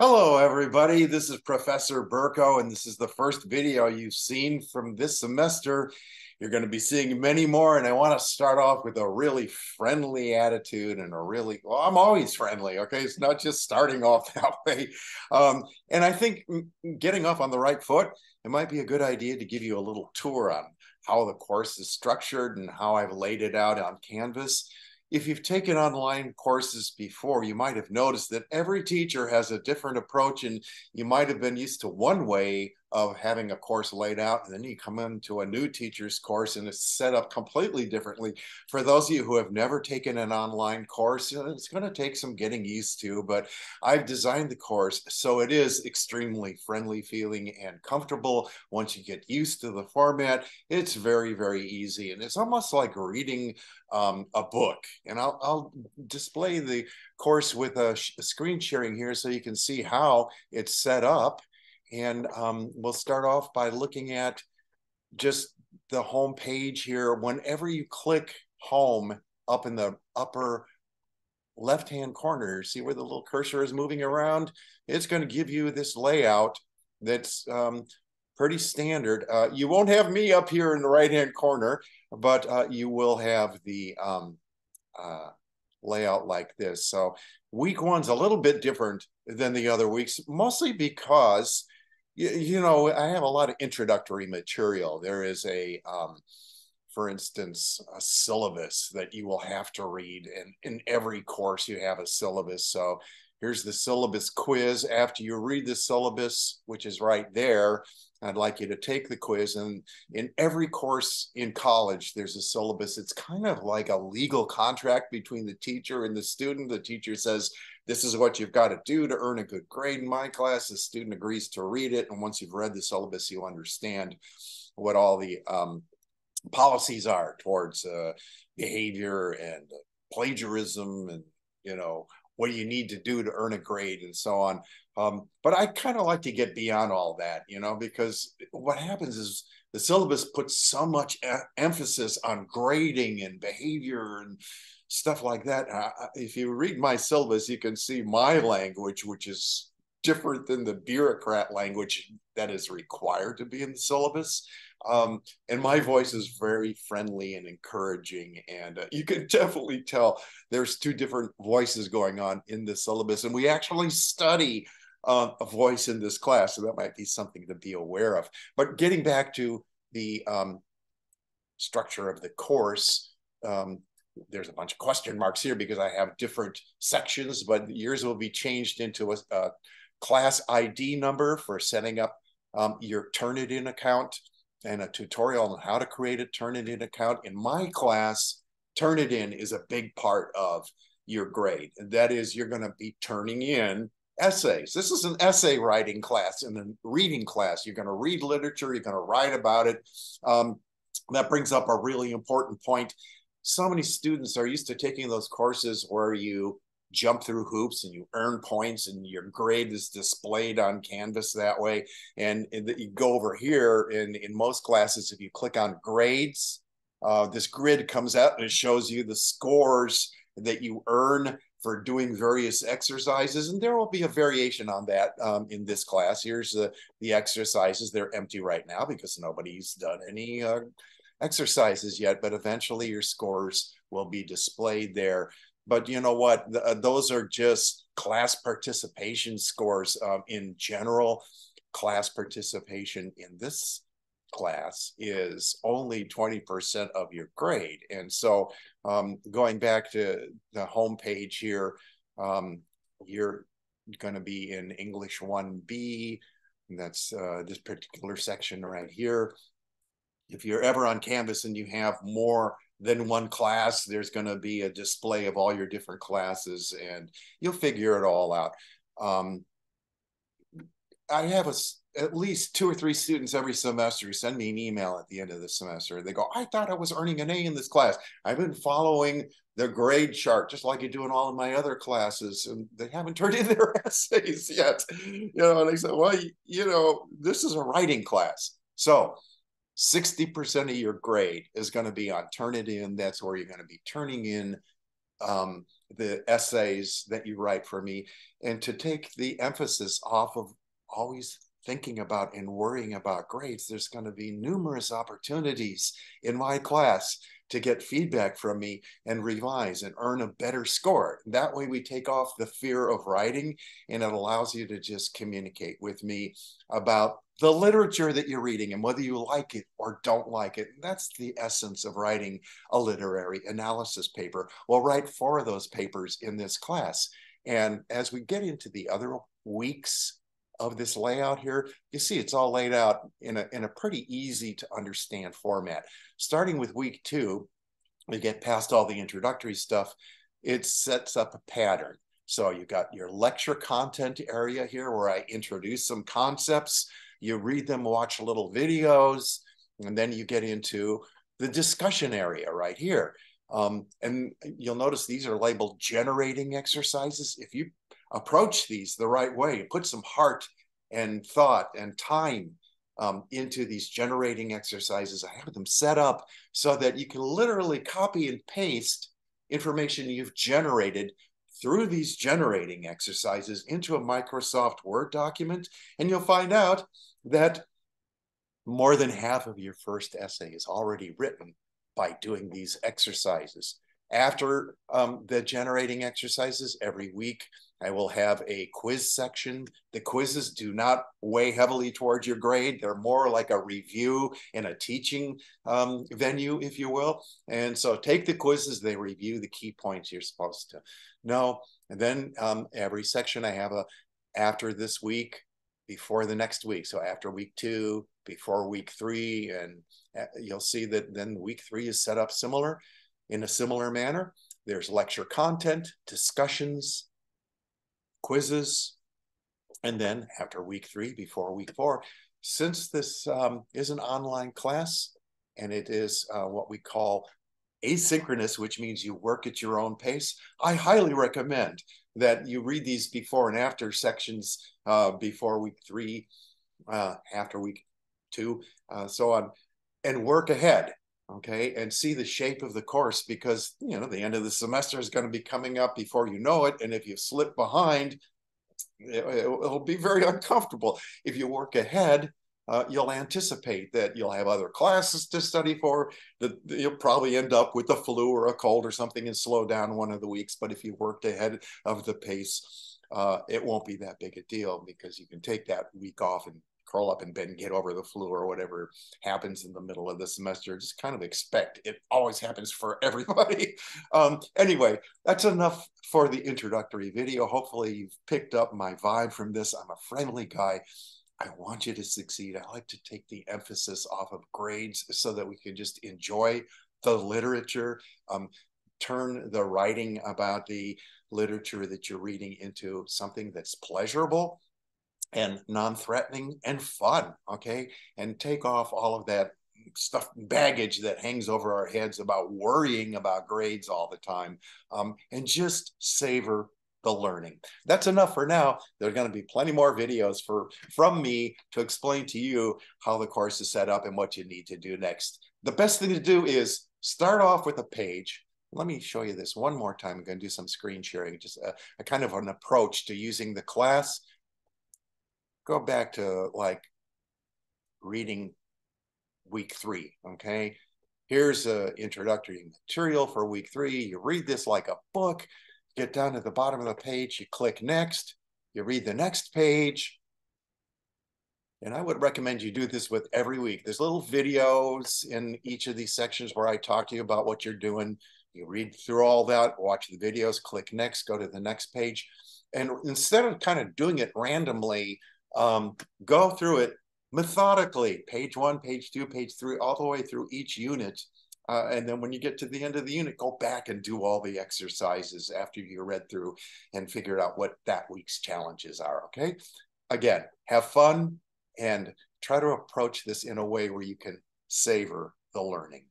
Hello, everybody. This is Professor Burko, and this is the first video you've seen from this semester. You're going to be seeing many more, and I want to start off with a really friendly attitude and well, I'm always friendly, okay? It's not just starting off that way. And I think getting off on the right foot, it might be a good idea to give you a little tour on how the course is structured and how I've laid it out on Canvas. If you've taken online courses before, you might have noticed that every teacher has a different approach, and you might have been used to one way of having a course laid out, and then you come into a new teacher's course and it's set up completely differently. For those of you who have never taken an online course, it's going to take some getting used to, but I've designed the course so it is extremely friendly feeling and comfortable. Once you get used to the format, it's very, very easy, and it's almost like reading a book. And I'll display the course with a screen sharing here so you can see how it's set up. And we'll start off by looking at just the home page here. Whenever you click home up in the upper left-hand corner, see where the little cursor is moving around? It's going to give you this layout that's pretty standard. You won't have me up here in the right-hand corner, but you will have the layout like this. So week one's a little bit different than the other weeks, mostly because I have a lot of introductory material. There is for instance, a syllabus that you will have to read. And in every course, you have a syllabus. So here's the syllabus quiz. After you read the syllabus, which is right there, I'd like you to take the quiz. And in every course in college, there's a syllabus. It's kind of like a legal contract between the teacher and the student. The teacher says, this is what you've got to do to earn a good grade in my class. The student agrees to read it. And once you've read the syllabus, you'll understand what all the policies are towards behavior and plagiarism and, what do you need to do to earn a grade and so on. But I kind of like to get beyond all that, because what happens is the syllabus puts so much emphasis on grading and behavior and stuff like that. If you read my syllabus, you can see my language, which is different than the bureaucrat language that is required to be in the syllabus. And my voice is very friendly and encouraging. And you can definitely tell there's two different voices going on in the syllabus. And we actually study a voice in this class. So that might be something to be aware of. But getting back to the structure of the course, there's a bunch of question marks here because I have different sections, but yours will be changed into a class ID number for setting up your Turnitin account, and a tutorial on how to create a Turnitin account. In my class, Turnitin is a big part of your grade. And that is, you're going to be turning in essays. This is an essay writing class and a reading class. You're going to read literature. You're going to write about it. That brings up a really important point. So many students are used to taking those courses where you jump through hoops and you earn points and your grade is displayed on Canvas that way. And you go over here in most classes, if you click on grades, this grid comes out and it shows you the scores that you earn for doing various exercises. And there will be a variation on that in this class. Here's the exercises. They're empty right now because nobody's done any exercises yet, but eventually your scores will be displayed there. But you know what? Those are just class participation scores. In general, class participation in this class is only 20% of your grade. And so going back to the home page here, you're going to be in English 1B. And that's this particular section right here. If you're ever on Canvas and you have more than one class, there's going to be a display of all your different classes and you'll figure it all out. I have at least 2 or 3 students every semester who send me an email at the end of the semester. They go, I thought I was earning an A in this class. I've been following the grade chart, just like you do in all of my other classes, and they haven't turned in their essays yet. And I said, well, this is a writing class. So 60% of your grade is going to be on Turnitin. That's where you're going to be turning in the essays that you write for me, and to take the emphasis off of always thinking about and worrying about grades. There's going to be numerous opportunities in my class to get feedback from me and revise and earn a better score. That way we take off the fear of writing, and it allows you to just communicate with me about the literature that you're reading and whether you like it or don't like it. That's the essence of writing a literary analysis paper. We'll write 4 of those papers in this class. And as we get into the other weeks of this layout here, you see it's all laid out in a pretty easy to understand format. Starting with week 2, we get past all the introductory stuff, it sets up a pattern. So you got your lecture content area here where I introduce some concepts, you read them, watch little videos, and then you get into the discussion area right here. And you'll notice these are labeled generating exercises. If you approach these the right way, put some heart and thought and time into these generating exercises. I have them set up so that you can literally copy and paste information you've generated through these generating exercises into a Microsoft Word document, and you'll find out that more than half of your first essay is already written by doing these exercises. After the generating exercises, every week I will have a quiz section. The quizzes do not weigh heavily towards your grade. They're more like a review in a teaching venue, if you will. And so take the quizzes, they review the key points you're supposed to know. And then every section I have a after this week, before the next week. So after week 2, before week 3, and you'll see that then week 3 is set up in a similar manner. There's lecture content, discussions, quizzes, and then after week 3, before week 4, since this is an online class and it is what we call asynchronous, which means you work at your own pace, I highly recommend that you read these before and after sections before week 3, after week 2, so on, and work ahead, okay, and see the shape of the course, because the end of the semester is going to be coming up before you know it, and if you slip behind, it'll be very uncomfortable. If you work ahead, you'll anticipate that you'll have other classes to study for, that you'll probably end up with a flu or a cold or something and slow down one of the weeks. But if you worked ahead of the pace, it won't be that big a deal, because you can take that week off and curl up in bed and get over the flu or whatever happens in the middle of the semester. Just kind of expect it always happens for everybody. Anyway, that's enough for the introductory video. Hopefully you've picked up my vibe from this. I'm a friendly guy. I want you to succeed. I like to take the emphasis off of grades so that we can just enjoy the literature, turn the writing about the literature that you're reading into something that's pleasurable and non-threatening and fun, okay? And take off all of that stuff, baggage that hangs over our heads about worrying about grades all the time, and just savor the learning. That's enough for now. There are going to be plenty more videos from me to explain to you how the course is set up and what you need to do next. The best thing to do is start off with a page. Let me show you this one more time. I'm going to do some screen sharing, just a kind of an approach to using the class. Go back to like reading week 3, okay? Here's an introductory material for week 3. You read this like a book. Get down to the bottom of the page, you click next, you read the next page. And I would recommend you do this with every week. There's little videos in each of these sections where I talk to you about what you're doing. You read through all that, watch the videos, click next, go to the next page. And instead of kind of doing it randomly, go through it methodically, page 1, page 2, page 3, all the way through each unit. And then when you get to the end of the unit, go back and do all the exercises after you read through and figure out what that week's challenges are, okay? Again, have fun and try to approach this in a way where you can savor the learning.